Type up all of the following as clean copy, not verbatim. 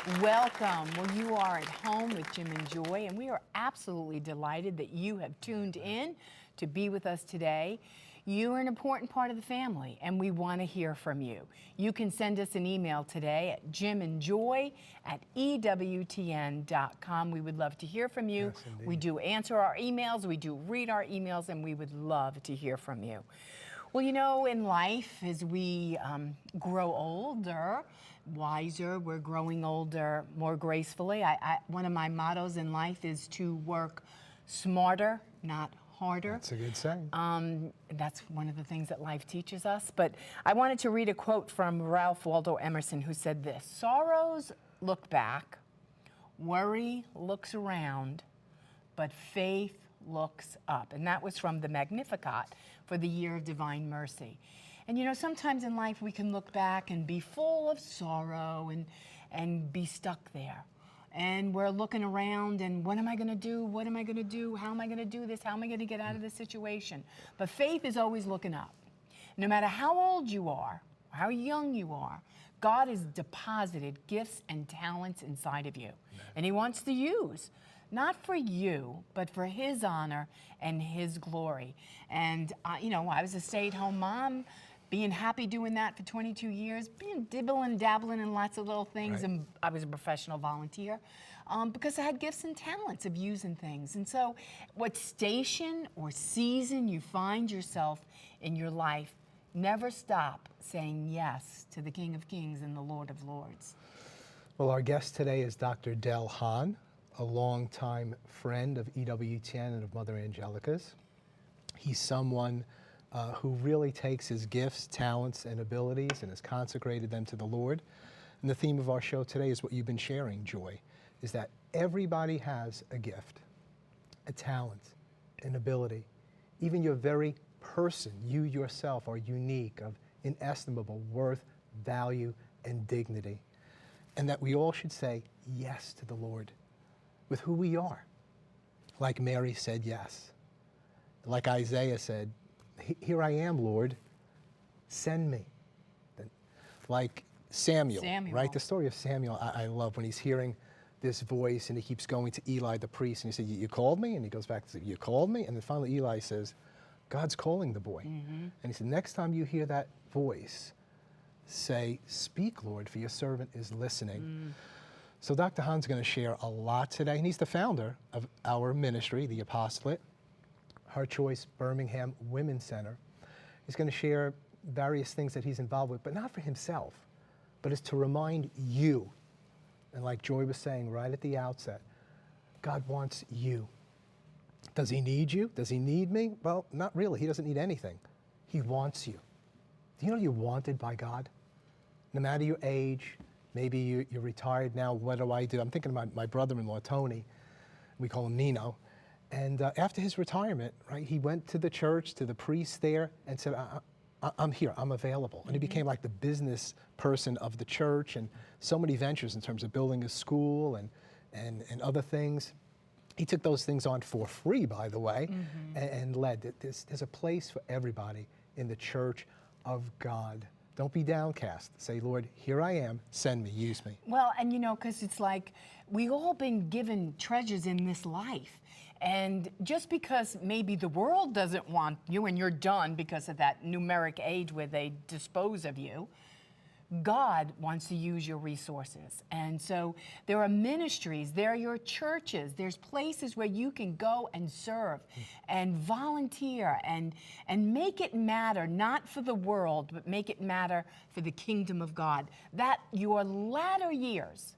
Welcome. Well, you are at home with Jim and Joy, and we are absolutely delighted that you have tuned in to be with us today. You are an important part of the family, and we want to hear from you. You can send us an email today at jimandjoy@ewtn.com. We would love to hear from you. Yes, indeed. We do answer our emails, we do read our emails, and we would love to hear from you. Well, you know, in life, as we grow older, wiser, we're growing older more gracefully. One of my mottos in life is to work smarter, not harder. That's a good saying. That's one of the things that life teaches us. But I wanted to read a quote from Ralph Waldo Emerson, who said this: "Sorrows look back, worry looks around, but faith looks up." And that was from the Magnificat for the Year of Divine Mercy. And you know, sometimes in life we can look back and be full of sorrow and be stuck there. And we're looking around and what am I going to do? What am I going to do? How am I going to do this? How am I going to get out of this situation? But faith is always looking up. No matter how old you are, how young you are, God has deposited gifts and talents inside of you. Amen. And He wants to use, not for you, but for His honor and His glory. And, you know, I was a stay-at-home mom, being happy doing that for 22 years, being dibbling and dabbling in lots of little things, right. And I was a professional volunteer because I had gifts and talents of using things. And so what station or season you find yourself in your life, never stop saying yes to the King of Kings and the Lord of Lords. Well, our guest today is Dr. Del Hahn, a longtime friend of EWTN and of Mother Angelica's. He's someone who really takes his gifts, talents, and abilities and has consecrated them to the Lord. And the theme of our show today is what you've been sharing, Joy, is that everybody has a gift, a talent, an ability. Even your very person, you yourself, are unique, of inestimable worth, value, and dignity. And that we all should say yes to the Lord with who we are. Like Mary said yes. Like Isaiah said, "Here I am, Lord, send me." Like Samuel, right? The story of Samuel, I love when he's hearing this voice and he keeps going to Eli the priest and he said, "You called me?" And he goes back and says, "You called me?" And then finally Eli says, "God's calling the boy." And he said, "Next time you hear that voice, say, 'Speak, Lord, for your servant is listening.'" So Dr. Hahn's going to share a lot today, and he's the founder of our ministry, the Apostolate, Her Choice Birmingham Women's Center. He's going to share various things that he's involved with, but not for himself, but it's to remind you. And like Joy was saying right at the outset, God wants you. Does He need you? Does He need me? Well, not really. He doesn't need anything. He wants you. Do you know you're wanted by God? No matter your age, maybe you're retired now, what do I do? I'm thinking of my brother-in-law, Tony. We call him Nino. And after his retirement, right, he went to the church, to the priest there, and said, I'm here, I'm available. And he became like the business person of the church, and so many ventures in terms of building a school and other things. He took those things on for free, by the way, and led. There's a place for everybody in the church of God. Don't be downcast. Say, "Lord, here I am, send me, use me." Well, and you know, because it's like we've all been given treasures in this life. And just because maybe the world doesn't want you and you're done because of that numeric age where they dispose of you, God wants to use your resources. And so there are ministries, there are your churches, there's places where you can go and serve and volunteer and make it matter, not for the world, but make it matter for the kingdom of God. That your latter years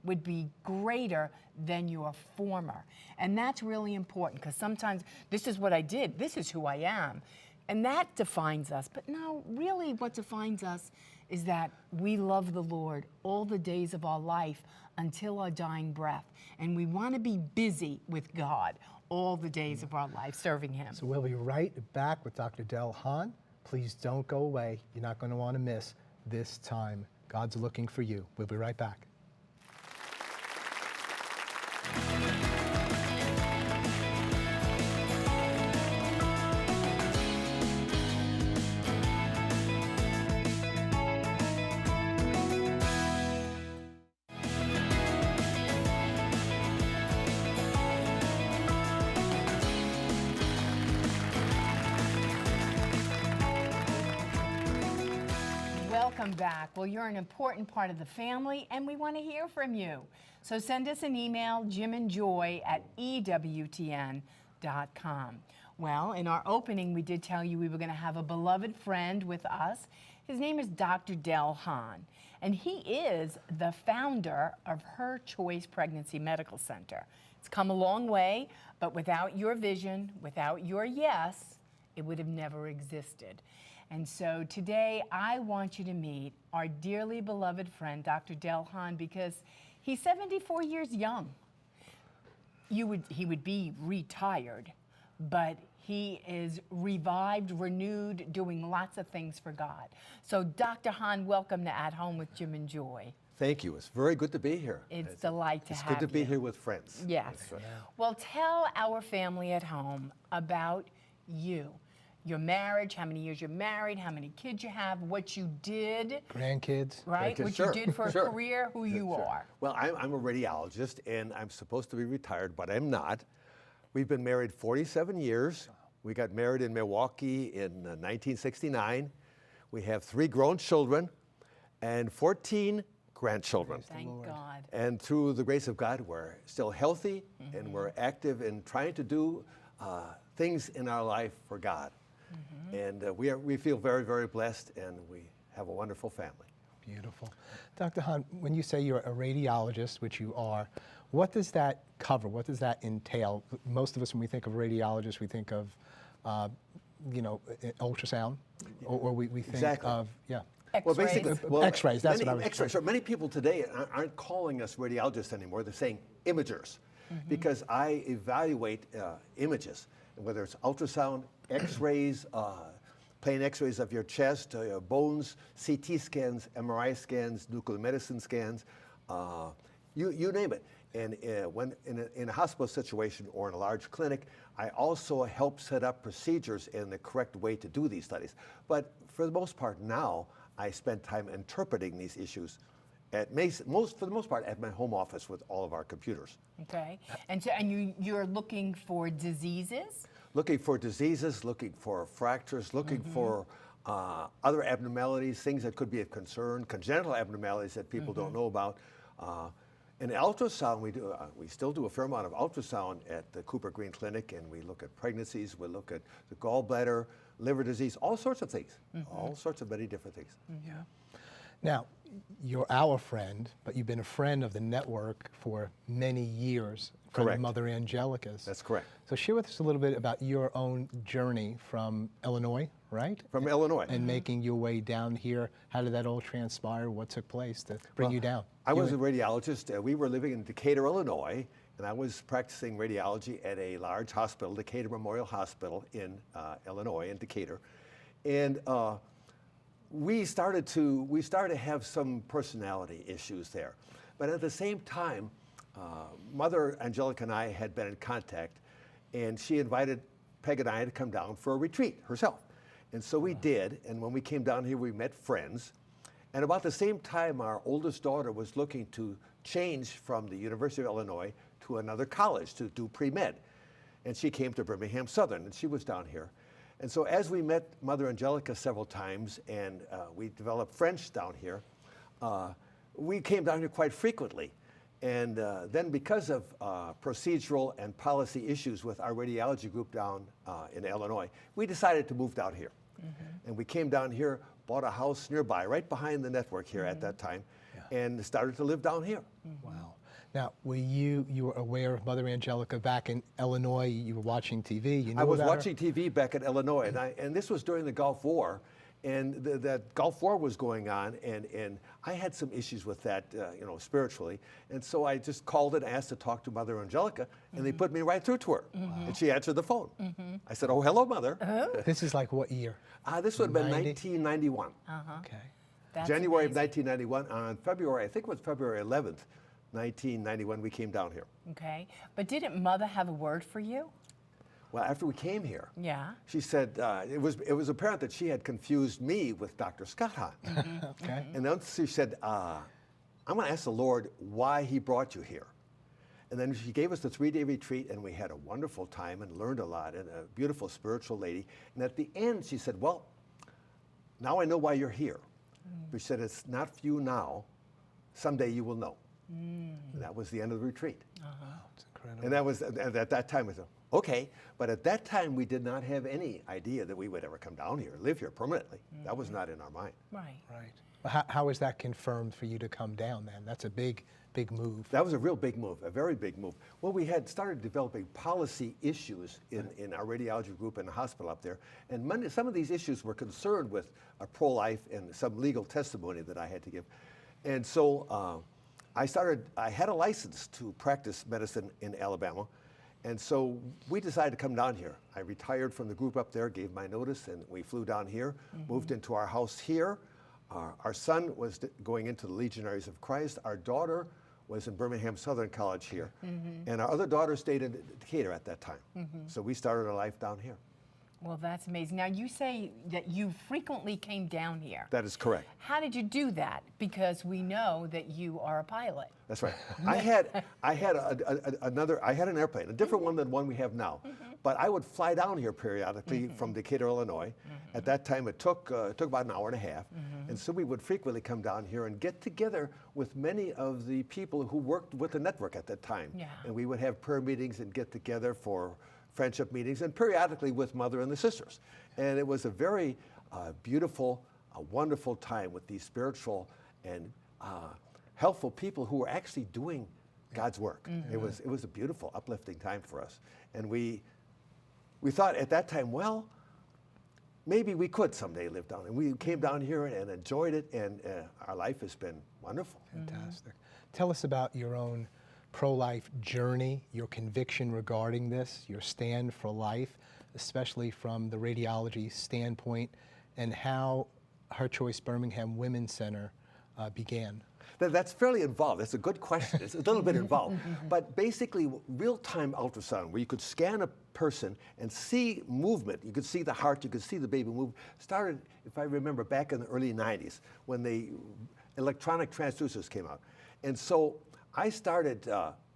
would be greater than your former. And that's really important because sometimes this is what I did, this is who I am. And that defines us. But no, really what defines us is that we love the Lord all the days of our life until our dying breath. And we want to be busy with God all the days of our life, serving Him. So we'll be right back with Dr. Del Hahn. Please don't go away. You're not going to want to miss this time. God's looking for you. We'll be right back. welcome back. Well, you're an important part of the family, and we want to hear from you. So send us an email, jimandjoy@ewtn.com. Well, in our opening, we did tell you we were going to have a beloved friend with us. His name is Dr. Del Hahn, and he is the founder of Her Choice Pregnancy Medical Center. It's come a long way, but without your vision, without your yes, it would have never existed. And so today, I want you to meet our dearly beloved friend, Dr. Del Hahn, because he's 74 years young. He would be retired, but he is revived, renewed, doing lots of things for God. So Dr. Hahn, welcome to At Home with Jim and Joy. Thank you. It's very good to be here. It's a delight to have you. It's good to be here with friends. Yes. That's right. Well, tell our family at home about you. Your marriage, how many years you're married, how many kids you have, what you did, Grandkids. right? Grandkids, What sure, you did for a sure. career, who you Sure. are. Well, I'm a radiologist, and I'm supposed to be retired, but I'm not. We've been married 47 years. We got married in Milwaukee in 1969. We have 3 grown children and 14 grandchildren. Thank God. And through the grace of God, we're still healthy, and we're active in trying to do things in our life for God. And we feel very, very blessed, and we have a wonderful family. Beautiful. Dr. Hahn, when you say you're a radiologist, which you are, what does that cover? What does that entail? Most of us, when we think of radiologists, we think of, ultrasound, or we think Exactly. of, yeah. Well, X-rays. basically, X-rays, that's what I was X-rays. So many people today aren't calling us radiologists anymore. They're saying imagers, because I evaluate images, whether it's ultrasound, X-rays, plain X-rays of your chest, your bones, CT scans, MRI scans, nuclear medicine scans, you name it. And when in a hospital situation or in a large clinic, I also help set up procedures in the correct way to do these studies. But for the most part now, I spend time interpreting these issues for the most part at my home office with all of our computers. Okay. And so, you're looking for diseases? Looking for diseases, looking for fractures, looking for other abnormalities, things that could be of concern, congenital abnormalities that people don't know about. In ultrasound, we still do a fair amount of ultrasound at the Cooper Green Clinic, and we look at pregnancies, we look at the gallbladder, liver disease, all sorts of things, all sorts of many different things. Yeah. Now, you're our friend, but you've been a friend of the network for many years. From Correct. Mother Angelica's. That's correct. So share with us a little bit about your own journey from Illinois, right? From Illinois. And making your way down here. How did that all transpire? What took place to bring you down? I was a radiologist. We were living in Decatur, Illinois, and I was practicing radiology at a large hospital, Decatur Memorial Hospital in Illinois, in Decatur. And we started to have some personality issues there. But at the same time, Mother Angelica and I had been in contact, and she invited Peg and I to come down for a retreat herself. And so we did, and when we came down here, we met friends. And about the same time, our oldest daughter was looking to change from the University of Illinois to another college to do pre-med. And she came to Birmingham Southern, and she was down here. And so as we met Mother Angelica several times, and we developed French down here, we came down here quite frequently. And then because of procedural and policy issues with our radiology group down in Illinois, we decided to move down here. And we came down here, bought a house nearby, right behind the network here at that time, and started to live down here. Wow. Now, were you were aware of Mother Angelica back in Illinois? You were watching TV. You knew I was about her? watching TV back in Illinois, and this was during the Gulf War. And that Gulf War was going on, and I had some issues with that, spiritually. And so I just called and asked to talk to Mother Angelica, and they put me right through to her. And she answered the phone. I said, "Oh, hello, Mother." This is like what year? This would have been 90? 1991. Okay. That's January of amazing. 1991. On February, I think it was February 11th, 1991, we came down here. Okay. But didn't Mother have a word for you? Well, after we came here, Yeah. she said it was apparent that she had confused me with Dr. Scott Hahn. Okay. And then she said, I'm going to ask the Lord why he brought you here. And then she gave us the 3-day retreat, and we had a wonderful time and learned a lot, and a beautiful spiritual lady. And at the end, she said, well, now I know why you're here. We said, it's not for you now. Someday you will know. And that was the end of the retreat. It's incredible. And that was, and at that time, we said, okay. But at that time, we did not have any idea that we would ever come down here, live here permanently. That was not in our mind. Right. Right. Well, how was that confirmed for you to come down then? That's a big move. That was a real big move, a very big move. Well, we had started developing policy issues in our radiology group in the hospital up there. And some of these issues were concerned with pro-life and some legal testimony that I had to give. And so I had a license to practice medicine in Alabama. And so we decided to come down here. I retired from the group up there, gave my notice, and we flew down here, moved into our house here. Our son was going into the Legionaries of Christ. Our daughter was in Birmingham Southern College here. And our other daughter stayed in Decatur at that time. So we started our life down here. Well, that's amazing. Now, you say that you frequently came down here. That is correct. How did you do that? Because we know that you are a pilot. That's right. I had an airplane, a different one than one we have now. But I would fly down here periodically from Decatur, Illinois. At that time, it took about an hour and a half. And so we would frequently come down here and get together with many of the people who worked with the network at that time. Yeah. And we would have prayer meetings and get together for friendship meetings, and periodically with Mother and the sisters. And it was a very beautiful, wonderful time with these spiritual and helpful people who were actually doing God's work. It was a beautiful, uplifting time for us. And we thought at that time, well, maybe we could someday live down. And we came down here and enjoyed it, and our life has been wonderful. Fantastic. Tell us about your own pro-life journey, your conviction regarding this, your stand for life, especially from the radiology standpoint, and how Her Choice Birmingham Women's Center began. That's fairly involved. That's a good question. It's a little bit involved. But basically, real-time ultrasound, where you could scan a person and see movement. You could see the heart, you could see the baby move. Started, if I remember, back in the early 90s when the electronic transducers came out. And so I started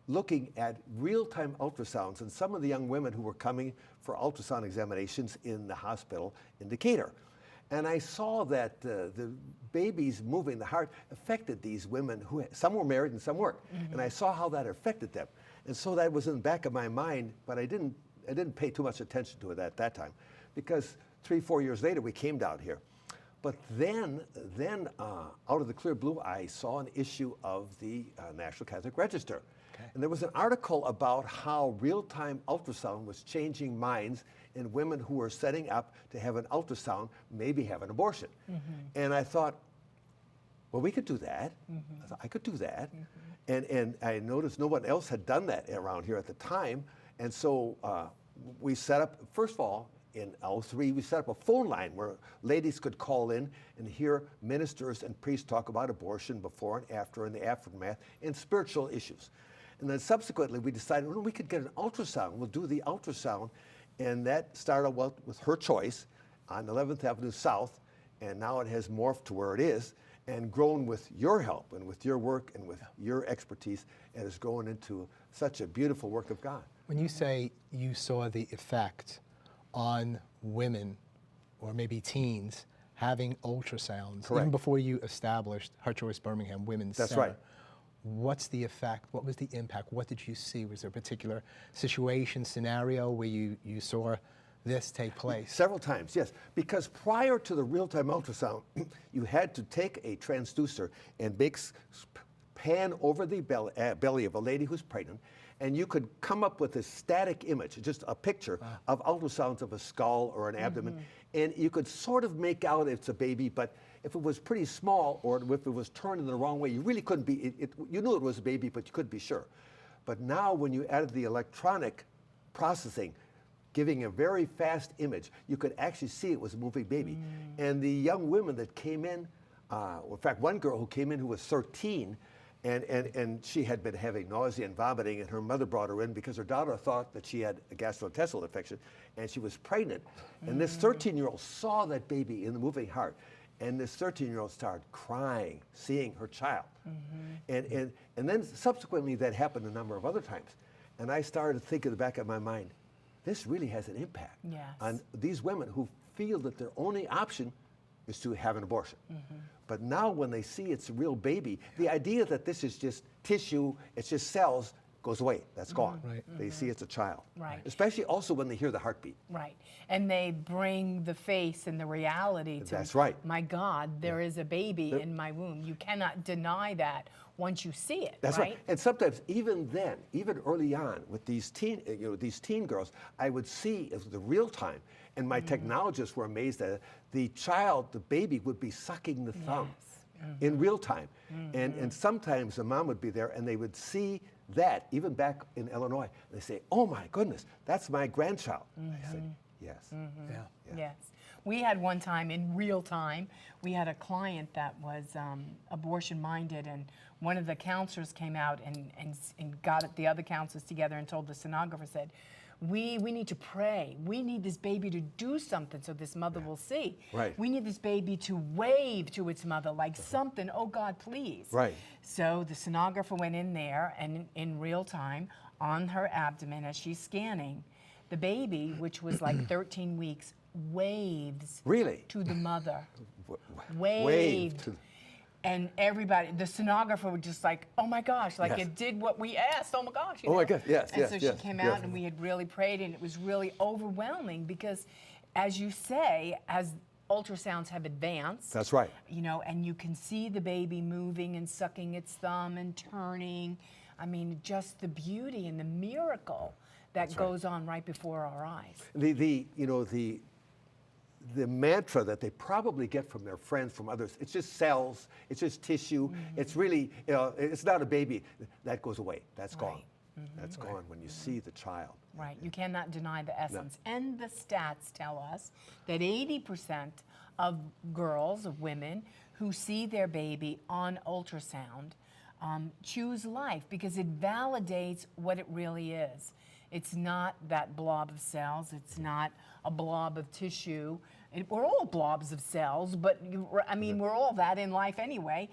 looking at real-time ultrasounds and some of the young women who were coming for ultrasound examinations in the hospital in Decatur. And I saw that the babies moving, the heart, affected these women who, some were married and some weren't. And I saw how that affected them. And so that was in the back of my mind, but I didn't pay too much attention to it at that time, because 3-4 years later we came down here. But then out of the clear blue, I saw an issue of the National Catholic Register. Okay. And there was an article about how real-time ultrasound was changing minds in women who were setting up to have an ultrasound, maybe have an abortion. And I thought, well, we could do that. I thought, I could do that. And I noticed no one else had done that around here at the time. And so we set up, first of all, in L3, we set up a phone line where ladies could call in and hear ministers and priests talk about abortion before and after, and the aftermath, and spiritual issues. And then subsequently, we decided, well, we could get an ultrasound. We'll do the ultrasound. And that started with Her Choice on 11th Avenue South, and now it has morphed to where it is, and grown with your help and with your work and with your expertise, and is growing into such a beautiful work of God. When you say you saw the effect on women, or maybe teens, having ultrasounds, Correct. even before you established Her Choice Birmingham Women's That's Center. right. What's the effect? What was the impact? What did you see? Was there a particular situation, scenario where you saw this take place? Several times, yes. Because prior to the real-time ultrasound, you had to take a transducer and pan over the belly of a lady who's pregnant, and you could come up with a static image, just a picture of ultrasounds of a skull or an abdomen, and you could sort of make out it's a baby, but if it was pretty small or if it was turned in the wrong way, you really couldn't be, you knew it was a baby, but you couldn't be sure. But now when you added the electronic processing, giving a very fast image, you could actually see it was a moving baby. And the young women that came in fact, one girl who came in who was 13, and she had been having nausea and vomiting, and her mother brought her in because her daughter thought that she had a gastrointestinal infection, and she was pregnant. And this 13-year-old saw that baby in the moving heart, and this 13-year-old started crying, seeing her child. And then subsequently that happened a number of other times. And I started to think in the back of my mind, this really has an impact on these women who feel that their only option is to have an abortion. But now when they see it's a real baby, the idea that this is just tissue, it's just cells, goes away. That's gone. Right. They see it's a child. Right. Especially also when they hear the heartbeat. Right. And they bring the face and the reality to, That's right. my God, there is a baby in my womb. You cannot deny that once you see it, That's right. And sometimes even then, even early on with these teen girls, I would see it was the real time, and my technologists were amazed that the baby would be sucking the thumb in real time. And sometimes the mom would be there and they would see that, even back in Illinois. They say, oh my goodness, that's my grandchild. I said, yes. Yes. We had one time, in real time, we had a client that was abortion-minded, and one of the counselors came out and got the other counselors together and told the sonographer, said, we need to pray. We need this baby to do something so this mother will see. Right. We need this baby to wave to its mother like something, oh God, please. Right. So the sonographer went in there, and in real time, on her abdomen, as she's scanning, the baby, which was like 13 weeks, waves Really? to the mother. Waved Waved. to- And everybody, the sonographer was just like, oh my gosh, like Yes. it did what we asked, oh my gosh. You Oh my know? God, yes, And yes, so yes, she came out yes. and we had really prayed, and it was really overwhelming because, as you say, as ultrasounds have advanced, That's right. you know, and you can see the baby moving and sucking its thumb and turning. I mean, just the beauty and the miracle that goes on right before our eyes. The mantra that they probably get from their friends, from others, it's just cells, it's just tissue, it's really, it's not a baby. That goes away. That's gone. That's gone when you see the child. Right, you cannot deny the essence. And the stats tell us that 80% of girls, of women, who see their baby on ultrasound choose life because it validates what it really is. It's not that blob of cells, it's not a blob of tissue. We're all blobs of cells, but we're all that in life anyway.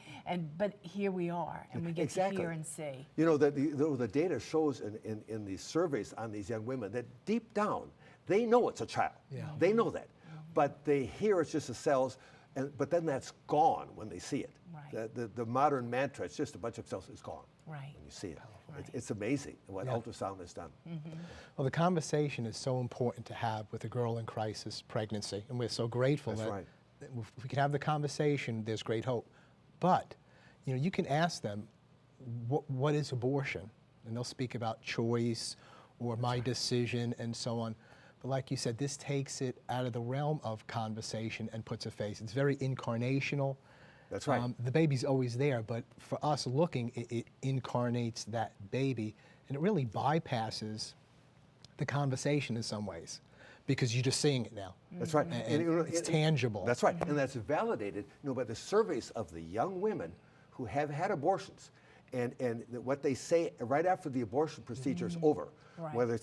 But here we are, and we get to hear and see. You know, the data shows in these surveys on these young women that deep down, they know it's a child. Yeah. They know that. But they hear it's just the cells, but then that's gone when they see it. Right. The modern mantra, it's just a bunch of cells, is gone Right. when you see it. Right. It's amazing what ultrasound has done. Well, the conversation is so important to have with a girl in crisis pregnancy, and we're so grateful That's that right. if we can have the conversation, there's great hope. But, you can ask them, what is abortion? And they'll speak about choice or my decision and so on. But like you said, this takes it out of the realm of conversation and puts a face. It's very incarnational. That's right. The baby's always there, but for us looking, it incarnates that baby, and it really bypasses the conversation in some ways, because you're just seeing it now. That's right. And it's tangible. That's right. And that's validated by the surveys of the young women who have had abortions. And what they say right after the abortion procedure is over, Right. whether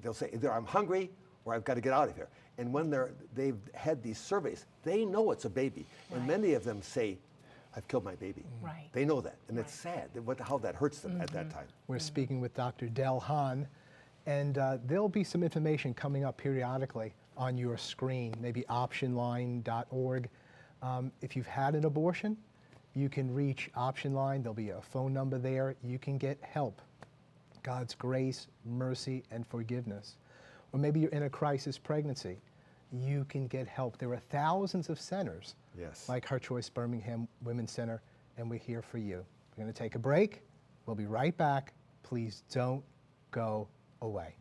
they'll say either I'm hungry or I've got to get out of here. And when they've had these surveys, they know it's a baby. And many of them say, I've killed my baby. Right. They know that. And it's sad how that hurts them at that time. We're speaking with Dr. Hahn, and there'll be some information coming up periodically on your screen, maybe optionline.org. If you've had an abortion, you can reach Option Line. There'll be a phone number there. You can get help, God's grace, mercy, and forgiveness. Or maybe you're in a crisis pregnancy. You can get help. There are thousands of centers like Her Choice Birmingham Women's Center, and we're here for you. We're going to take a break. We'll be right back. Please don't go away.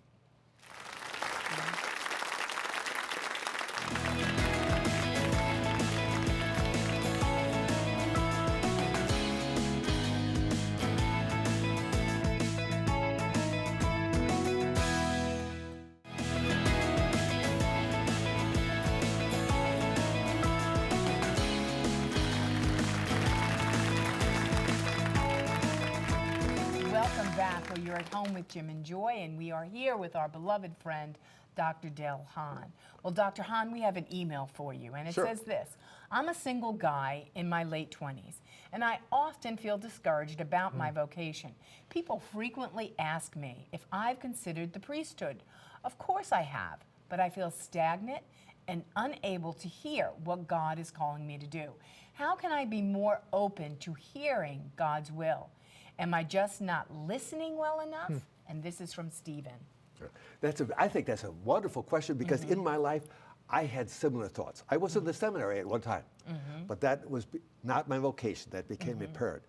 You're at home with Jim and Joy, and we are here with our beloved friend, Dr. Hahn. Well, Dr. Hahn, we have an email for you, and it says this: I'm a single guy in my late 20s, and I often feel discouraged about my vocation. People frequently ask me if I've considered the priesthood. Of course I have, but I feel stagnant and unable to hear what God is calling me to do. How can I be more open to hearing God's will? Am I just not listening well enough? And this is from Stephen. I think that's a wonderful question because in my life, I had similar thoughts. I was in the seminary at one time, but that was not my vocation. That became apparent.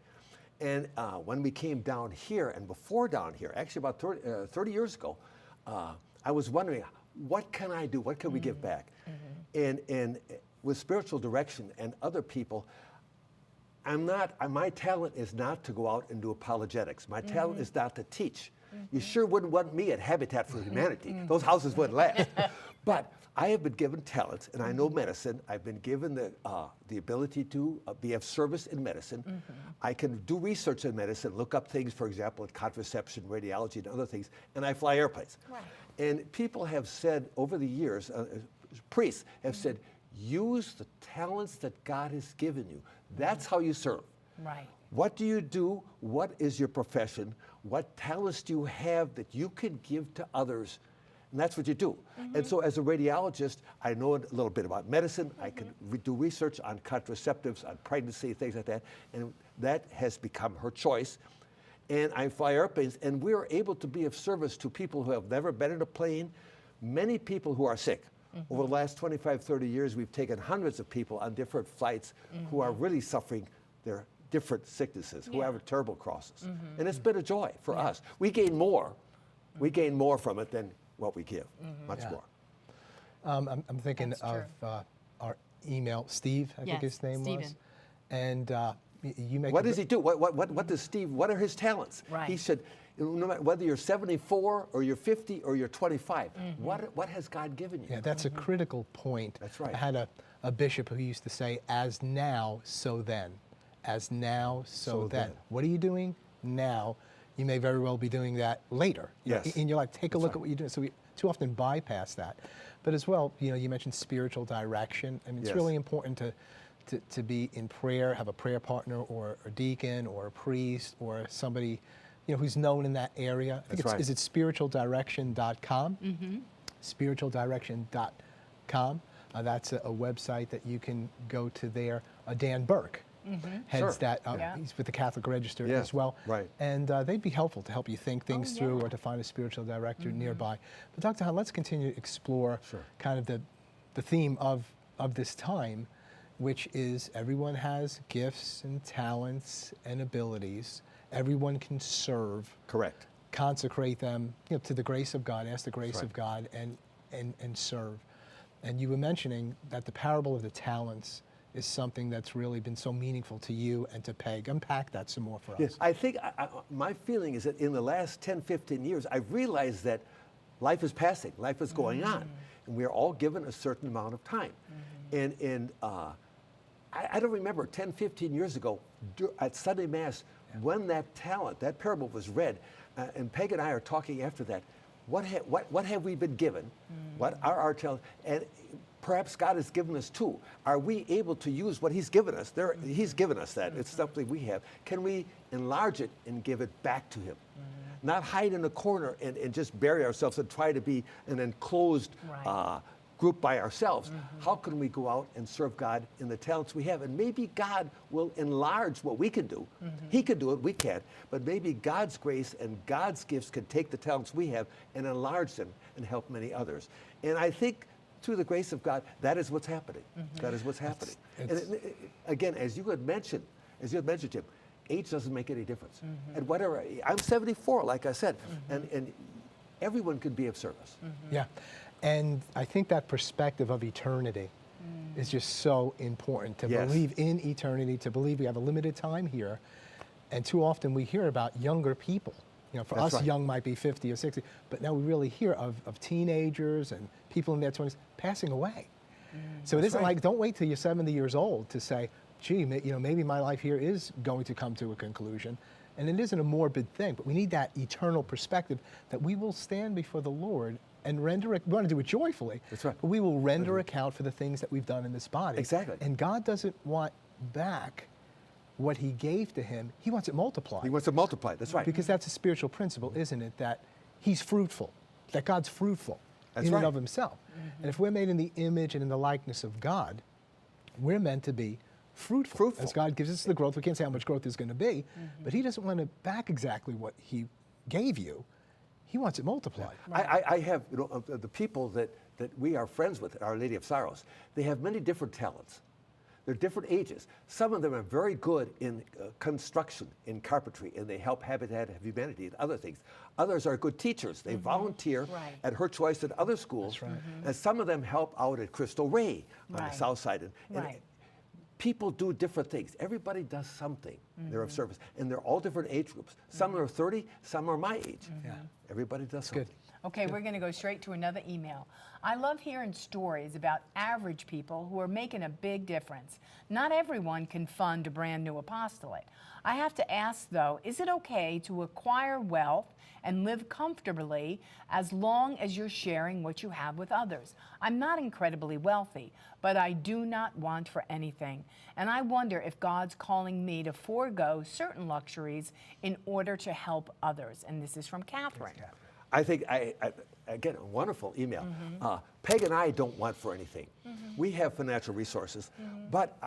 And when we came down here, and before down here, actually about 30 years ago, I was wondering, what can I do? What can we give back? And with spiritual direction and other people, my talent is not to go out and do apologetics. My talent is not to teach. You sure wouldn't want me at Habitat for Humanity. Those houses wouldn't last. But I have been given talents, and I know medicine. I've been given the ability to be of service in medicine. I can do research in medicine, look up things, for example, in contraception, radiology, and other things, and I fly airplanes. Right. And people have said over the years, priests have said, use the talents that God has given you. That's how you serve. Right. What do you do? What is your profession? What talents do you have that you can give to others? And that's what you do. And so as a radiologist, I know a little bit about medicine. I can do research on contraceptives, on pregnancy, things like that. And that has become her choice. And I fly airplanes, and we are able to be of service to people who have never been in a plane, many people who are sick. Over the last 25, 30 years, we've taken hundreds of people on different flights who are really suffering their different sicknesses, who have terrible crosses. And it's been a joy for us. We gain more. We gain more from it than what we give, much more. I'm thinking of our email, Steve, I think his name was. And you make what does he do? What does Steve, what are his talents? Right. He said, no matter whether you're 74 or you're 50 or you're 25, what has God given you? Yeah, that's a critical point. That's right. I had a bishop who used to say, as now, so then. As now, so then. What are you doing now? You may very well be doing that later. Yes. In your life, take a look at what you're doing. So we too often bypass that. But as well, you mentioned spiritual direction. I mean, it's really important to be in prayer, have a prayer partner or a deacon or a priest or somebody who's known in that area. I think is it spiritualdirection.com? Spiritualdirection.com. That's a website that you can go to there. Dan Burke heads that. He's with the Catholic Register as well. Right. And they'd be helpful to help you think things through or to find a spiritual director nearby. But Dr. Hahn, let's continue to explore kind of the theme of this time, which is everyone has gifts and talents and abilities. Everyone can serve. Correct. Consecrate them to the grace of God, ask the grace of God, and serve. And you were mentioning that the parable of the talents is something that's really been so meaningful to you and to Peg. Unpack that some more for us. Yes, I think my feeling is that in the last 10, 15 years, I've realized that life is passing, life is going on, and we are all given a certain amount of time. And I don't remember 10, 15 years ago at Sunday Mass when that parable was read, and Peg and I are talking after that. What have we been given? What are our talents? And perhaps God has given us too. Are we able to use what He's given us? He's given us that. It's something we have. Can we enlarge it and give it back to Him? Not hide in a corner and just bury ourselves and try to be an enclosed group by ourselves. How can we go out and serve God in the talents we have? And maybe God will enlarge what we can do. He can do it, we can't. But maybe God's grace and God's gifts can take the talents we have and enlarge them and help many others. And I think through the grace of God, that is what's happening. That is what's happening. And again, as you had mentioned, Jim, age doesn't make any difference. And whatever, I'm 74, like I said, and everyone can be of service. Yeah. And I think that perspective of eternity is just so important, to believe in eternity, to believe we have a limited time here. And too often we hear about younger people. For us, young might be 50 or 60, but now we really hear of teenagers and people in their 20s passing away. So it isn't like, don't wait till you're 70 years old to say, gee, maybe my life here is going to come to a conclusion. And it isn't a morbid thing, but we need that eternal perspective that we will stand before the Lord and render it. We want to do it joyfully. That's right. But we will render account for the things that we've done in this body. Exactly. And God doesn't want back what He gave to Him. He wants it multiplied. He wants to multiply. That's right. Because that's a spiritual principle, isn't it? That He's fruitful, that God's fruitful. That's in and right. of himself. And if we're made in the image and in the likeness of God, we're meant to be fruitful. As God gives us the growth, we can't say how much growth there's going to be, but he doesn't want to back exactly what he gave you. He wants it multiplied. I have, the people that we are friends with, Our Lady of Sorrows, they have many different talents. They're different ages. Some of them are very good in construction, in carpentry, and they help Habitat of Humanity and other things. Others are good teachers. They volunteer at Her Choice and other schools. And some of them help out at Crystal Ray on the south side. And people do different things. Everybody does something. They're of service. And they're all different age groups. Some are 30, some are my age. Everybody does something. Okay, we're going to go straight to another email. I love hearing stories about average people who are making a big difference. Not everyone can fund a brand new apostolate. I have to ask, though, is it okay to acquire wealth and live comfortably as long as you're sharing what you have with others? I'm not incredibly wealthy, but I do not want for anything. And I wonder if God's calling me to forego certain luxuries in order to help others. And this is from Catherine. I think, again, a wonderful email. Peg and I don't want for anything. We have financial resources, but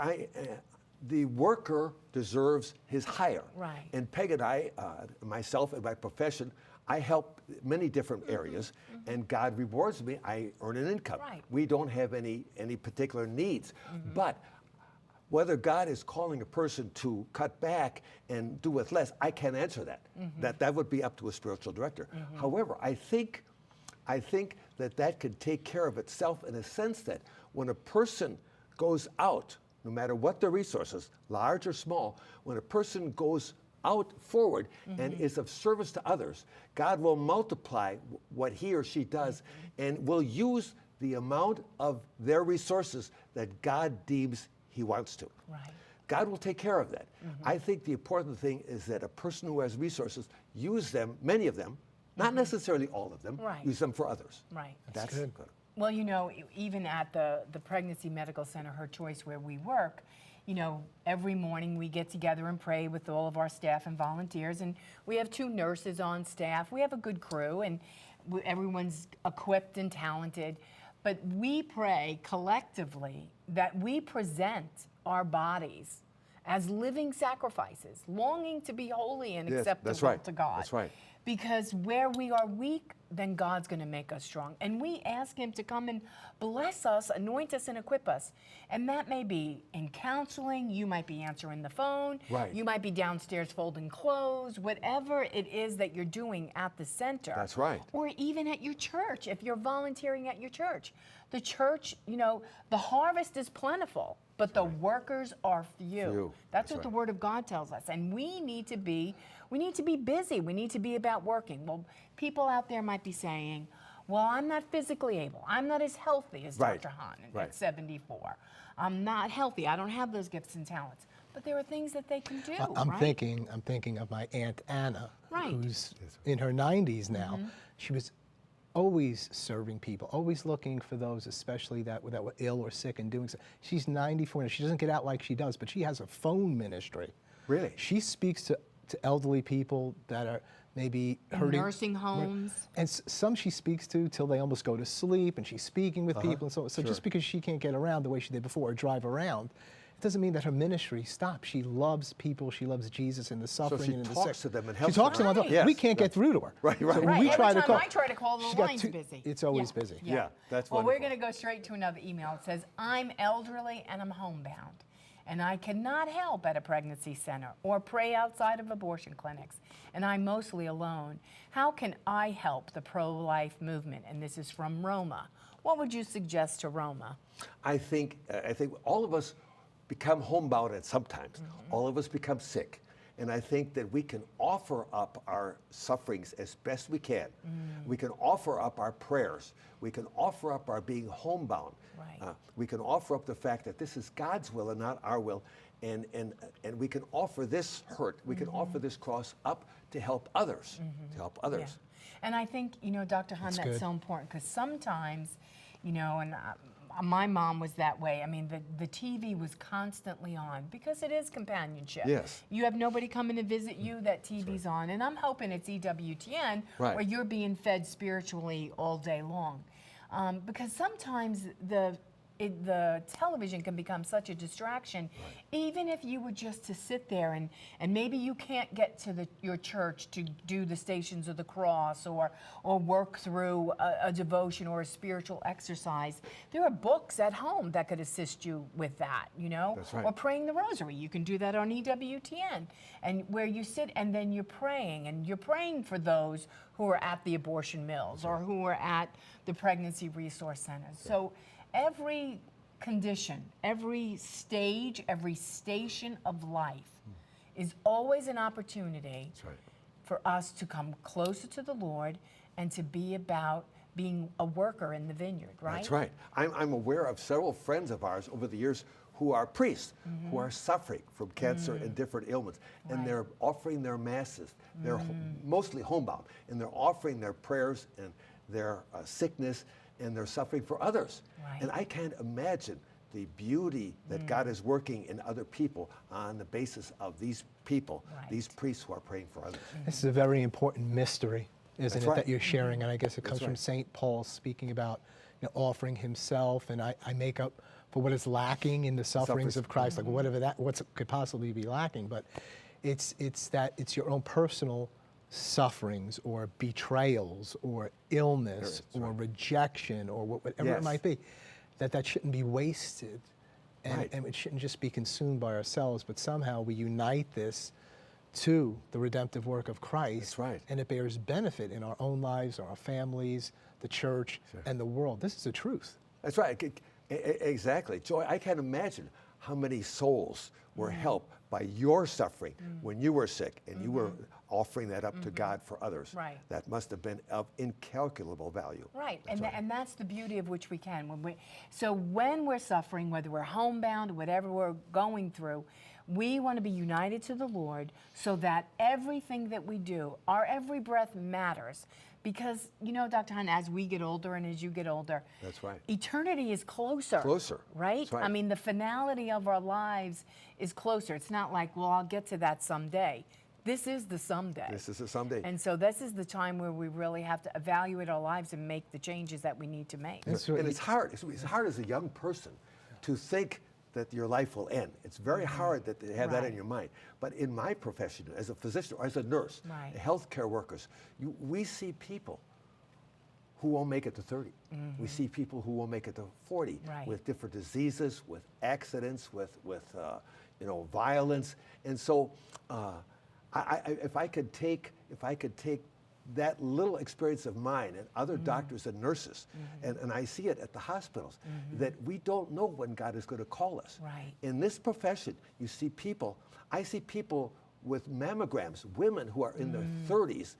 the worker deserves his hire. And Peg and I, myself and my profession, I help many different areas, and God rewards me. I earn an income. We don't have any particular needs, but whether God is calling a person to cut back and do with less, I can't answer that. That would be up to a spiritual director. However, I think that could take care of itself in a sense that when a person goes out, no matter what their resources, large or small, when a person goes out forward and is of service to others, God will multiply what he or she does and will use the amount of their resources that God deems he wants to. God will take care of that. I think the important thing is that a person who has resources, use them, many of them, not necessarily all of them, use them for others. That's good. Well, even at the Pregnancy Medical Center, Her Choice, where we work, every morning we get together and pray with all of our staff and volunteers, and we have 2 nurses on staff. We have a good crew, and everyone's equipped and talented. But we pray collectively that we present our bodies as living sacrifices, longing to be holy and acceptable to God. That's right. Because where we are weak, then God's going to make us strong. And we ask him to come and bless us, anoint us, and equip us. And that may be in counseling. You might be answering the phone. You might be downstairs folding clothes, whatever it is that you're doing at the center. That's right. Or even at your church, if you're volunteering at your church. The church, the harvest is plentiful, but the workers are few. That's what the Word of God tells us. And we need to be busy. We need to be about working. Well, people out there might be saying, well, I'm not physically able. I'm not as healthy as Dr. Hahn at 74. I'm not healthy. I don't have those gifts and talents. But there are things that they can do. I'm thinking of my Aunt Anna, who's in her 90s now. She was always serving people, always looking for those, especially that were ill or sick, and doing so. She's 94 and she doesn't get out like she does, but she has a phone ministry. Really? She speaks to elderly people that are maybe hurting. Nursing homes. And some she speaks to till they almost go to sleep, and she's speaking with people. And so just because she can't get around the way she did before or drive around, it doesn't mean that her ministry stops. She loves people. She loves Jesus and the suffering and the sick. So she talks to them and helps them. She talks to them. Yes. We can't get through to her. Right. So Every we try to call. I try to call, the line's busy. It's always busy. Yeah, that's well, wonderful. we're going to go straight to another email. It says, I'm elderly and I'm homebound, and I cannot help at a pregnancy center or pray outside of abortion clinics, and I'm mostly alone. How can I help the pro-life movement? And this is from Roma. What would you suggest to Roma? I think all of us become homebound at some times. All of us become sick. And I think that we can offer up our sufferings as best we can. We can offer up our prayers. We can offer up our being homebound. We can offer up the fact that this is God's will and not our will. And we can offer this hurt, we can offer this cross up to help others, And I think, Dr. Hahn, that's so important, because sometimes, and my mom was that way. I mean, the TV was constantly on because it is companionship. Yes. You have nobody coming to visit you, that TV's on. And I'm hoping it's EWTN where you're being fed spiritually all day long. because sometimes the television can become such a distraction, even if you were just to sit there and maybe you can't get to your church to do the Stations of the Cross or work through a devotion or a spiritual exercise. There are books at home that could assist you with that, you know? That's right. Or praying the rosary. You can do that on EWTN, and where you sit and then you're praying for those who are at the abortion mills or who are at the pregnancy resource centers. So every condition, every stage, every station of life is always an opportunity for us to come closer to the Lord and to be about being a worker in the vineyard, right? That's right. I'm aware of several friends of ours over the years who are priests, who are suffering from cancer and different ailments, and they're offering their masses. They're mostly homebound, and they're offering their prayers and their sickness and their suffering for others. And I can't imagine the beauty that God is working in other people on the basis of these people, these priests who are praying for others. This is a very important mystery, isn't That's it, right. that you're sharing? And I guess it comes That's from right. St. Paul speaking about offering himself, and I make up for what is lacking in the sufferings of Christ, like whatever what could possibly be lacking. But it's your own personal sufferings or betrayals or illness or rejection or whatever it might be, that shouldn't be wasted, and it shouldn't just be consumed by ourselves, but somehow we unite this to the redemptive work of Christ, and it bears benefit in our own lives, our families, the church, and the world. This is the truth. That's right. Exactly. Joy, I can't imagine how many souls were helped by your suffering when you were sick and you were offering that up to God for others. That must have been of incalculable value. And that's the beauty of which we can. When we're suffering, whether we're homebound, whatever we're going through, we want to be united to the Lord so that everything that we do, our every breath matters. Because, Dr. Hahn, as we get older and as you get older, that's right, eternity is closer. Right? That's right. I mean, the finality of our lives is closer. It's not like, well, I'll get to that someday. This is the someday. This is the someday. And so this is the time where we really have to evaluate our lives and make the changes that we need to make. And it's hard. It's hard as a young person to think that your life will end. It's very hard to have that in your mind. But in my profession, as a physician or as a nurse, healthcare workers, we see people who won't make it to 30. We see people who won't make it to 40 with different diseases, with accidents, with violence. And so, if I could take that little experience of mine and other doctors and nurses, and I see it at the hospitals, that we don't know when God is going to call us. In this profession, you see people, I see people with mammograms, women who are in their 30s,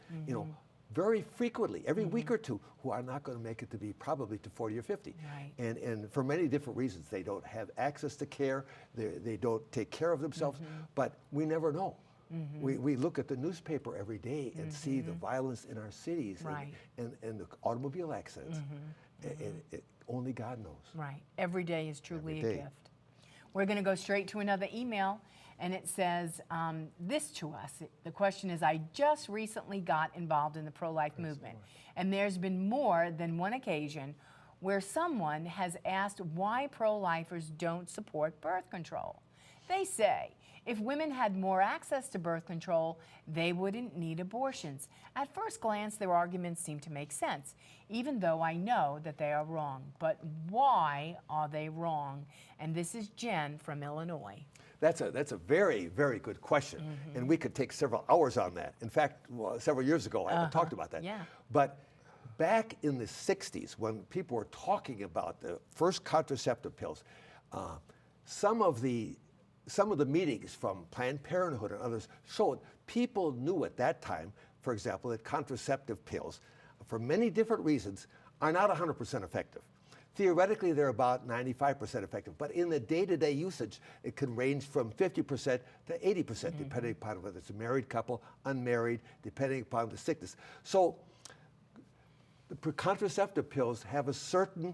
very frequently, every week or two, who are not going to make it to be probably to 40 or 50. And for many different reasons. They don't have access to care, they don't take care of themselves, but we never know. We look at the newspaper every day and see the violence in our cities and the automobile accidents. And only God knows. Every day is truly a gift. We're going to go straight to another email, and it says this to us. The question is, I just recently got involved in the pro-life movement, and there's been more than one occasion where someone has asked why pro-lifers don't support birth control. They say, if women had more access to birth control, they wouldn't need abortions. At first glance, their arguments seem to make sense, even though I know that they are wrong. But why are they wrong? And this is Jen from Illinois. That's a very, very good question. And we could take several hours on that. In fact, several years ago, I talked about that. But back in the 60s, when people were talking about the first contraceptive pills, some of the meetings from Planned Parenthood and others showed people knew at that time, for example, that contraceptive pills, for many different reasons, are not 100% effective. Theoretically, they're about 95% effective, but in the day-to-day usage, it can range from 50% to 80%, depending upon whether it's a married couple, unmarried, depending upon the sickness. So the contraceptive pills have a certain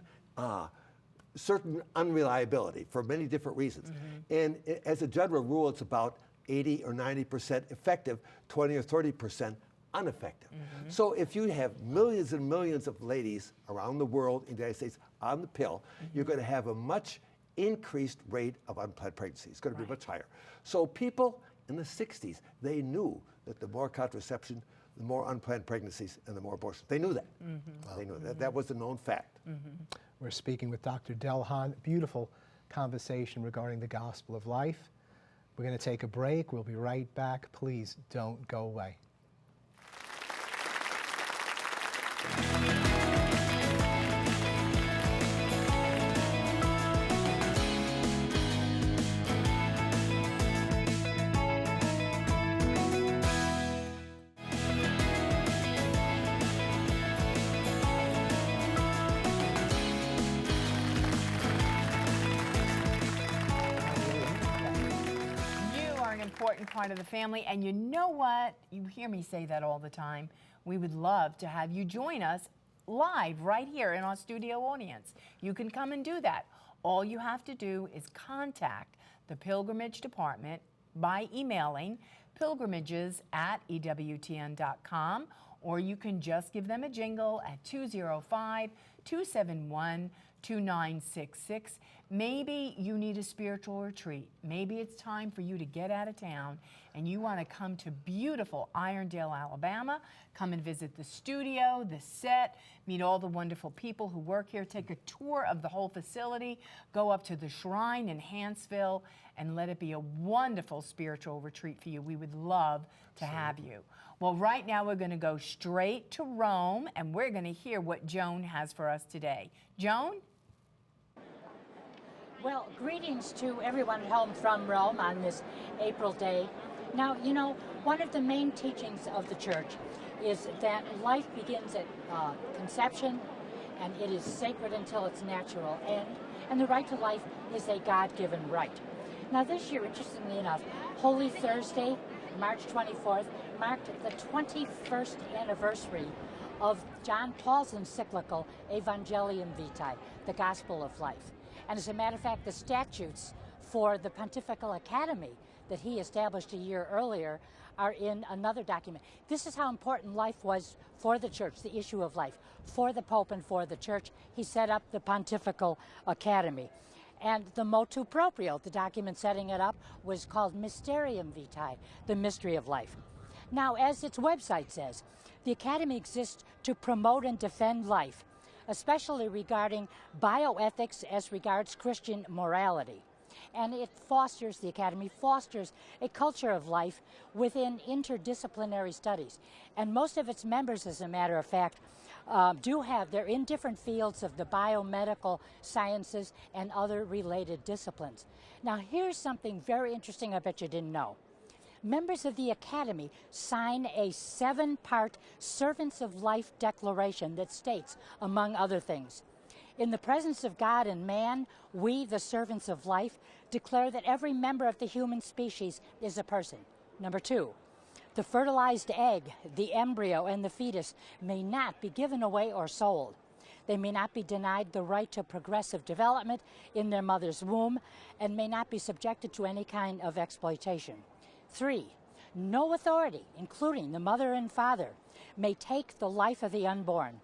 unreliability for many different reasons. And as a general rule, it's about 80 or 90% effective, 20 or 30% ineffective. So if you have millions and millions of ladies around the world in the United States on the pill, you're going to have a much increased rate of unplanned pregnancy. It's going to be much higher. So people in the 60s, they knew that the more contraception, the more unplanned pregnancies and the more abortions. They knew that. They knew that. That was a known fact. We're speaking with Dr. Del Hahn. Beautiful conversation regarding the gospel of life. We're going to take a break. We'll be right back. Please don't go away. Important part of the family, and you know what? You hear me say that all the time. We would love to have you join us live right here in our studio audience. You can come and do that. All you have to do is contact the Pilgrimage Department by emailing pilgrimages@ewtn.com, or you can just give them a jingle at 205-271-2966. Maybe you need a spiritual retreat. Maybe it's time for you to get out of town and you want to come to beautiful Irondale, Alabama. Come and visit the studio, the set, meet all the wonderful people who work here, take a tour of the whole facility, go up to the shrine in Hanceville, and let it be a wonderful spiritual retreat for you. We would love to have you. Well, right now we're going to go straight to Rome, and we're going to hear what Joan has for us today. Joan? Well, greetings to everyone at home from Rome on this April day. Now, you know, one of the main teachings of the church is that life begins at conception, and it is sacred until its natural end, and the right to life is a God-given right. Now, this year, interestingly enough, Holy Thursday, March 24th, marked the 21st anniversary of John Paul's encyclical Evangelium Vitae, the Gospel of Life. And as a matter of fact, the statutes for the Pontifical Academy that he established a year earlier are in another document. This is how important life was for the church, the issue of life. For the Pope and for the church, he set up the Pontifical Academy. And the motu proprio, the document setting it up, was called Mysterium Vitae, the mystery of life. Now, as its website says, the Academy exists to promote and defend life, especially regarding bioethics as regards Christian morality. And the Academy fosters a culture of life within interdisciplinary studies. And most of its members, as a matter of fact, they're in different fields of the biomedical sciences and other related disciplines. Now, here's something very interesting I bet you didn't know. Members of the Academy sign a 7-part Servants of Life declaration that states, among other things, in the presence of God and man, we, the servants of life, declare that every member of the human species is a person. Number 2, the fertilized egg, the embryo, and the fetus may not be given away or sold. They may not be denied the right to progressive development in their mother's womb and may not be subjected to any kind of exploitation. 3, no authority, including the mother and father, may take the life of the unborn.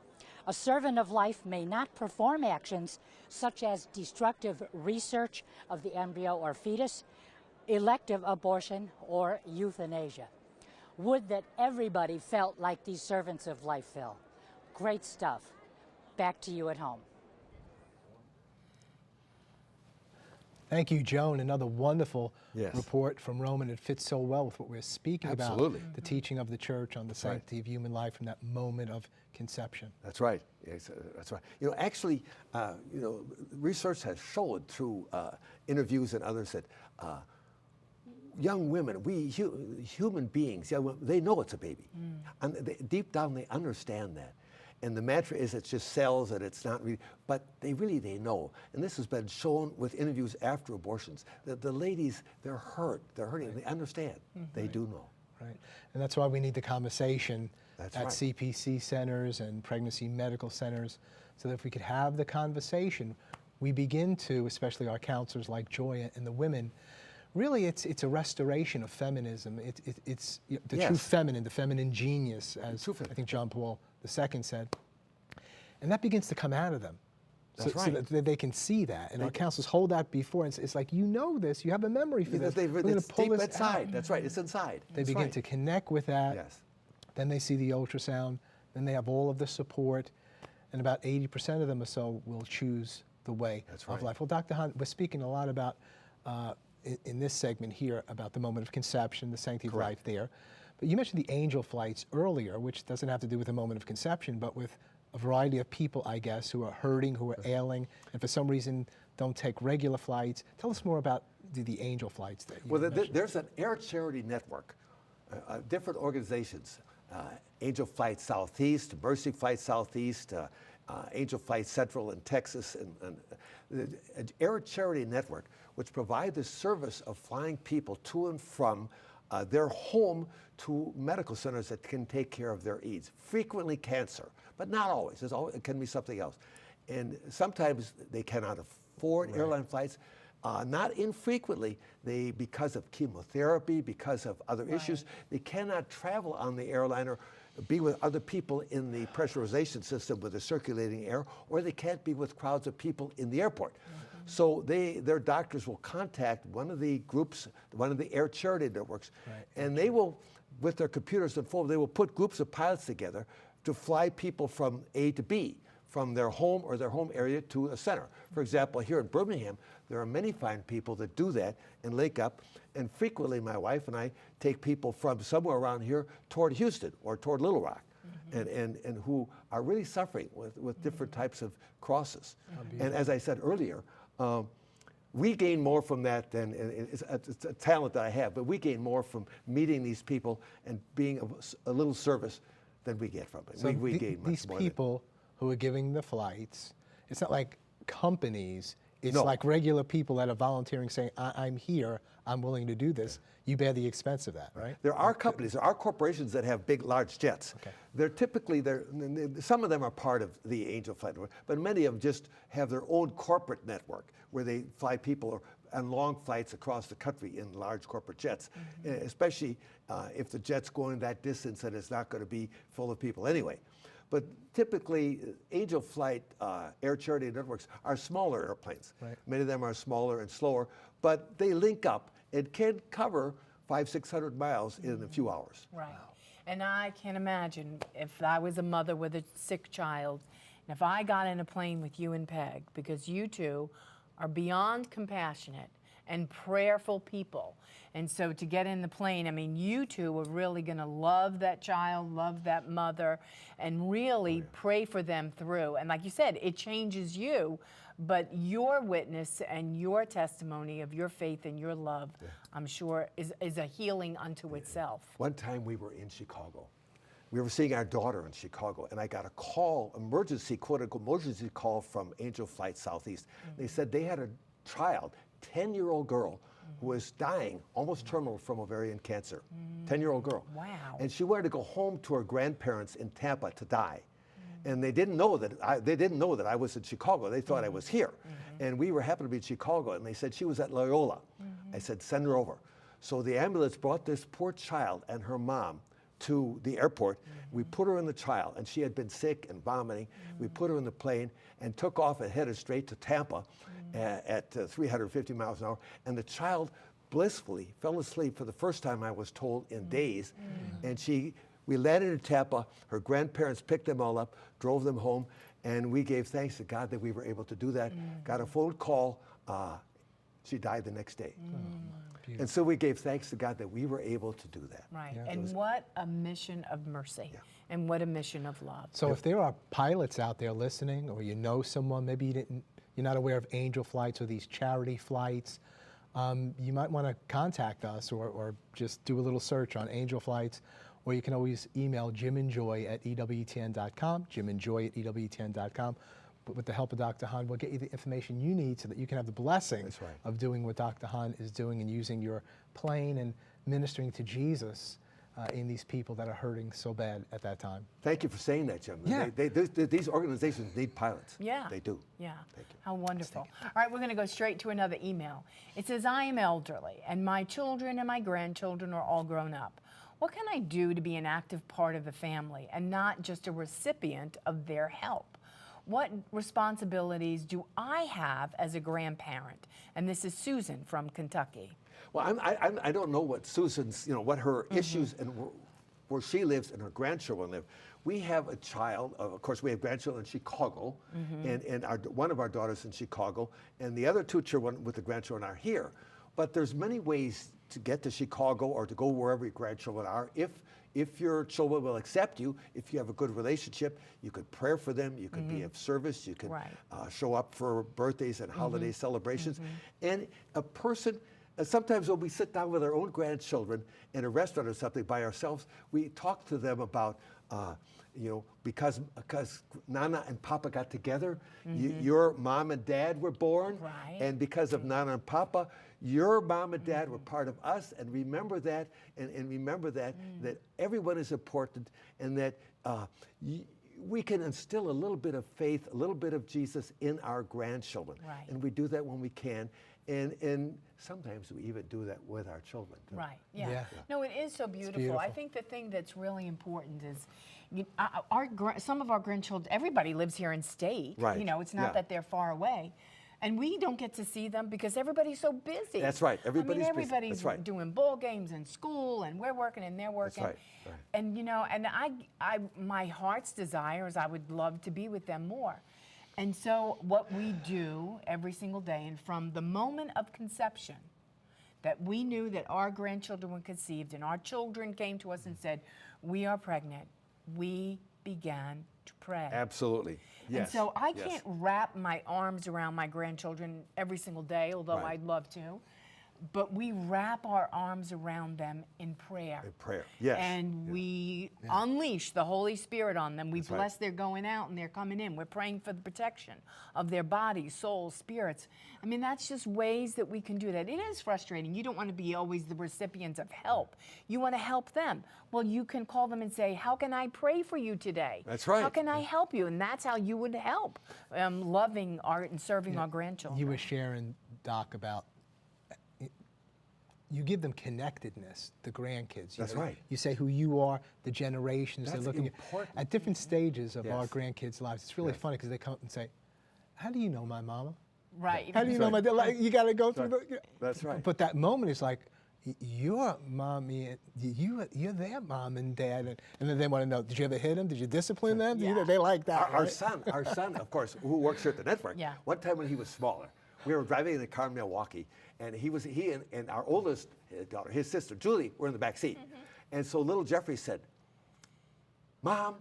A servant of life may not perform actions such as destructive research of the embryo or fetus, elective abortion, or euthanasia. Would that everybody felt like these servants of life feel. Great stuff. Back to you at home. Thank you, Joan. Another wonderful report from Rome, and it fits so well with what we're speaking about, the teaching of the church on the sanctity of human life from that moment of conception. That's right. Yes, that's right. You know, actually, research has showed through interviews and others that young women, human beings, they know it's a baby. And deep down, they understand that. And the mantra is it's just cells and it's not really, but they know. And this has been shown with interviews after abortions, that the ladies, they're hurt, they're hurting, they understand, they do know. Right, and that's why we need the conversation at CPC centers and pregnancy medical centers, so that if we could have the conversation, we begin to, especially our counselors like Joy and the women, really it's a restoration of feminism. It's the true Yes. feminine, the feminine genius, as True I think John Paul II said. And that begins to come out of them. That's so right. that they can see that. And our counselors hold that before, and it's like, you know this, you have a memory for this. We're going It's to pull deep this inside. out. That's right. It's inside. They That's begin right. to connect with that. Yes. Then they see the ultrasound. Then they have all of the support. And about 80% of them or so will choose the way That's of right. life. Well, Dr. Hahn, we're speaking a lot about, in this segment here, about the moment of conception, the sanctity of life there. But you mentioned the angel flights earlier, which doesn't have to do with the moment of conception, but with a variety of people, I guess, who are hurting, who are ailing, and for some reason don't take regular flights. Tell us more about the angel flights that you mentioned. There's an air charity network, different organizations, Angel Flight Southeast, Mercy Flight Southeast, Angel Flight Central in Texas, and an air charity network, which provide the service of flying people to and from their home to medical centers that can take care of their needs. Frequently cancer, but not always. It can be something else. And sometimes they cannot afford airline flights. Not infrequently, because of chemotherapy, because of other issues, they cannot travel on the airliner, be with other people in the pressurization system with the circulating air, or they can't be with crowds of people in the airport. So their doctors will contact one of the groups, one of the air charity networks, and they will, with their computers and phone, they will put groups of pilots together to fly people from A to B, from their home or their home area to a center. For example, here in Birmingham, there are many fine people that do that and link up. And frequently, my wife and I take people from somewhere around here toward Houston or toward Little Rock, and who are really suffering with different types of crosses. And as I said earlier, we gain more from that than, it's a talent that I have, but we gain more from meeting these people and being of a little service than we get from it. So we gain much these more. people who are giving the flights, it's not like companies, it's No. like regular people that are volunteering saying, I'm here, I'm willing to do this. You bear the expense of that, right? There are companies, there are corporations that have big, large jets. Okay. They're typically, some of them are part of the Angel Flight Network, but many of them just have their own corporate network where they fly people on long flights across the country in large corporate jets, especially if the jet's going that distance and it's not going to be full of people anyway. But typically, Angel Flight air charity networks are smaller airplanes. Right. Many of them are smaller and slower, but they link up and can cover 500-600 miles in a few hours. Right. And I can imagine if I was a mother with a sick child, and if I got in a plane with you and Peg, because you two are beyond compassionate and prayerful people. And so to get in the plane, I mean, you two are really going to love that child, love that mother, and really pray for them through. And like you said, it changes you, but your witness and your testimony of your faith and your love, I'm sure, is a healing unto itself. One time we were in Chicago. We were seeing our daughter in Chicago, and I got a call, emergency, quote-unquote, emergency call from Angel Flight Southeast. They said they had a child, 10-year-old girl, who was dying, almost terminal from ovarian cancer. 10-year-old girl. Wow. And she wanted to go home to her grandparents in Tampa to die. And they didn't know that I was in Chicago. They thought I was here. And we happened to be in Chicago, and they said she was at Loyola. I said, send her over. So the ambulance brought this poor child and her mom to the airport. We put her in the child, and she had been sick and vomiting. We put her in the plane and took off and headed straight to Tampa at 350 miles an hour. And the child blissfully fell asleep for the first time, I was told, in days. And we landed in Tampa. Her grandparents picked them all up, drove them home, and we gave thanks to God that we were able to do that. Got a phone call. She died the next day. And so we gave thanks to God that we were able to do that. Right. Yeah. And what a mission of mercy and what a mission of love. So if there are pilots out there listening, or you know someone, maybe you're not aware of Angel Flights or these charity flights, you might want to contact us or just do a little search on Angel Flights, or you can always email jimandjoy@ewtn.com, jimandjoy@ewtn.com. But with the help of Dr. Hahn, we'll get you the information you need so that you can have the blessing That's right. of doing what Dr. Hahn is doing and using your plane and ministering to Jesus in these people that are hurting so bad at that time. Thank you for saying that, Jim. Yeah. These organizations need pilots. Yeah. They do. Yeah. Thank you. How wonderful. All right, we're going to go straight to another email. It says, I am elderly, and my children and my grandchildren are all grown up. What can I do to be an active part of the family and not just a recipient of their help? What responsibilities do I have as a grandparent? And this is Susan from Kentucky. Well, I don't know what Susan's, what her issues and where she lives and her grandchildren live. We have a child, of course, we have grandchildren in Chicago, and one of our daughters in Chicago, and the other two children with the grandchildren are here. But there's many ways to get to Chicago or to go wherever your grandchildren are. If your children will accept you, if you have a good relationship, you could pray for them, you could be of service, you could show up for birthdays and holiday celebrations. And a person, sometimes when we sit down with our own grandchildren in a restaurant or something by ourselves, we talk to them about, because Nana and Papa got together, your mom and dad were born, and because of Nana and Papa, your mom and dad were part of us, and remember that, and remember that everyone is important, and that we can instill a little bit of faith, a little bit of Jesus in our grandchildren, and we do that when we can, and sometimes we even do that with our children. Too. Right. Yeah. No, it is so beautiful. beautiful. I think the thing that's really important is, some of our grandchildren. Everybody lives here in state. Right. It's not that they're far away. And we don't get to see them because everybody's so busy. That's right. Everybody's busy. Everybody's That's right. doing ball games and school, and we're working and they're working. That's right. And and my heart's desire is I would love to be with them more. And so what we do every single day, and from the moment of conception, that we knew that our grandchildren were conceived, and our children came to us and said, "We are pregnant," we began to pray. Absolutely. Yes. And so I can't wrap my arms around my grandchildren every single day, although I'd love to. But we wrap our arms around them in prayer. In prayer, yes. And we unleash the Holy Spirit on them. We That's bless right. their going out and their coming in. We're praying for the protection of their bodies, souls, spirits. I mean, that's just ways that we can do that. It is frustrating. You don't want to be always the recipient of help. You want to help them. Well, you can call them and say, how can I pray for you today? That's right. How can I help you? And that's how you would help, loving and serving our grandchildren. You were sharing, Doc, about you give them connectedness, the grandkids. That's right. You say who you are, the generations That's they're looking important. at different stages of our Yes. grandkids' lives. It's really funny because they come up and say, how do you know my mama? Right. How do you know my dad? Like, you got to go through the... That's right. But that moment is like, your mommy, you're their mom and dad. And then they want to know, did you ever hit them? Did you discipline them? Yeah. They like that. Our right? son, of course, who works here at the network. Yeah. One time when he was smaller, we were driving in the car in Milwaukee, and he and our oldest daughter, his sister Julie, were in the back seat, and so little Jeffrey said, "Mom,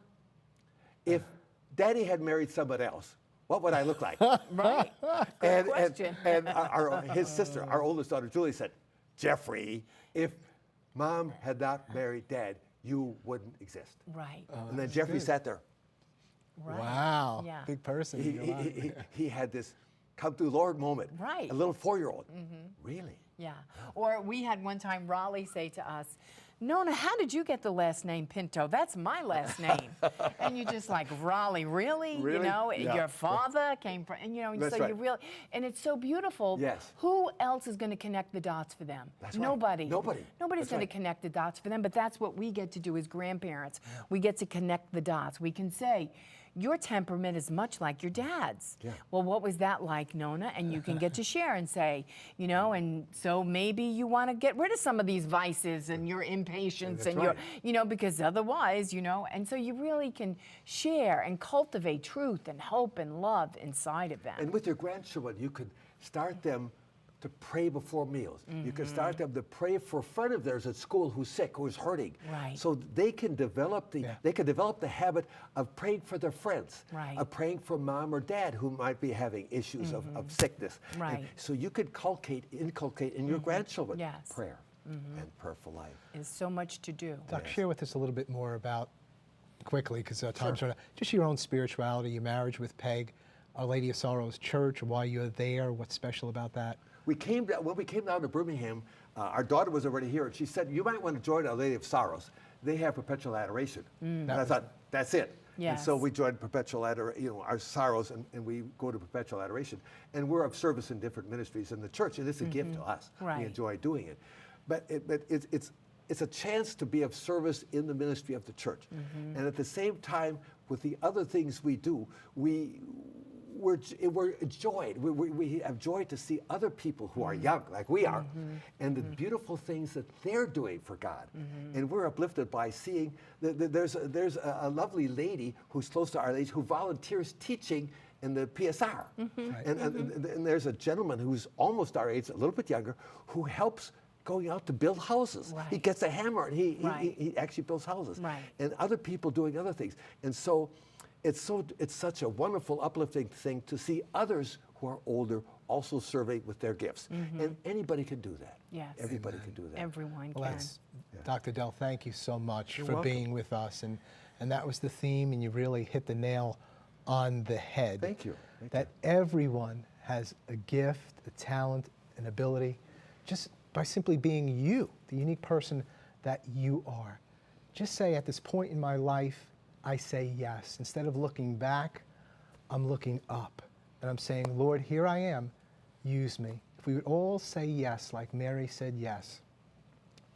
if Daddy had married somebody else, what would I look like?" Right. Good question. And his sister, our oldest daughter Julie, said, "Jeffrey, if Mom had not married Dad, you wouldn't exist." Right. And then Jeffrey good. sat there. Right. Wow. Yeah. Big person. in your life. He had this come through Lord moment. Right. A little 4-year-old. Really? Yeah. Or we had one time Raleigh say to us, Nona, how did you get the last name Pinto? That's my last name. And you're just like, Raleigh, really? You Really? know, Yeah. your father came from, and That's so right. you really, and it's so beautiful. Yes. Who else is going to connect the dots for them? That's right. Nobody. Nobody. Nobody's That's going right. to connect the dots for them, but that's what we get to do as grandparents. We get to connect the dots. We can say, your temperament is much like your dad's. Yeah. Well, what was that like, Nona? And you can get to share and say, and so maybe you want to get rid of some of these vices and your impatience That's and right. your, because otherwise, and so you really can share and cultivate truth and hope and love inside of them. And with your grandchildren, you could start them to pray before meals. You can start them to pray for a friend of theirs at school who's sick, who's hurting. Right. So they can develop the habit of praying for their friends, Right. of praying for mom or dad who might be having issues of sickness. Right. And so you could inculcate in your grandchildren Yes. prayer and prayerful life. There's so much to do. Doc, share with us a little bit more about, quickly, because time's running out, just your own spirituality, your marriage with Peg, Our Lady of Sorrows Church, why you're there, what's special about that? When we came down to Birmingham, our daughter was already here, and she said, "You might want to join Our Lady of Sorrows. They have perpetual adoration." And I thought, that's it. And so Yes. we joined perpetual adoration, our sorrows, and we go to perpetual adoration. And we're of service in different ministries in the church, and it's a gift to us. Right. We enjoy doing it. But it's a chance to be of service in the ministry of the church. And at the same time, with the other things we do, we're joyed. We have joy to see other people who are young, like we are, and the beautiful things that they're doing for God. And we're uplifted by seeing that there's a lovely lady who's close to our age who volunteers teaching in the PSR. And there's a gentleman who's almost our age, a little bit younger, who helps going out to build houses. Right. He gets a hammer and he Right. actually builds houses. Right. And other people doing other things. And so it's such a wonderful, uplifting thing to see others who are older also serving with their gifts. And anybody can do that. Yes. Everybody can do that. Everyone Well, can. Dr. Dell, thank you so much You're for welcome. being with us. And that was the theme, and you really hit the nail on the head. Thank you. Thank That everyone has a gift, a talent, an ability, just by simply being you, the unique person that you are. Just say, at this point in my life, I say yes. Instead of looking back, I'm looking up. And I'm saying, Lord, here I am, use me. If we would all say yes, like Mary said yes,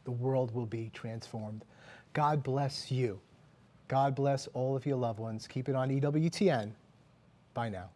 the world will be transformed. God bless you. God bless all of your loved ones. Keep it on EWTN. Bye now.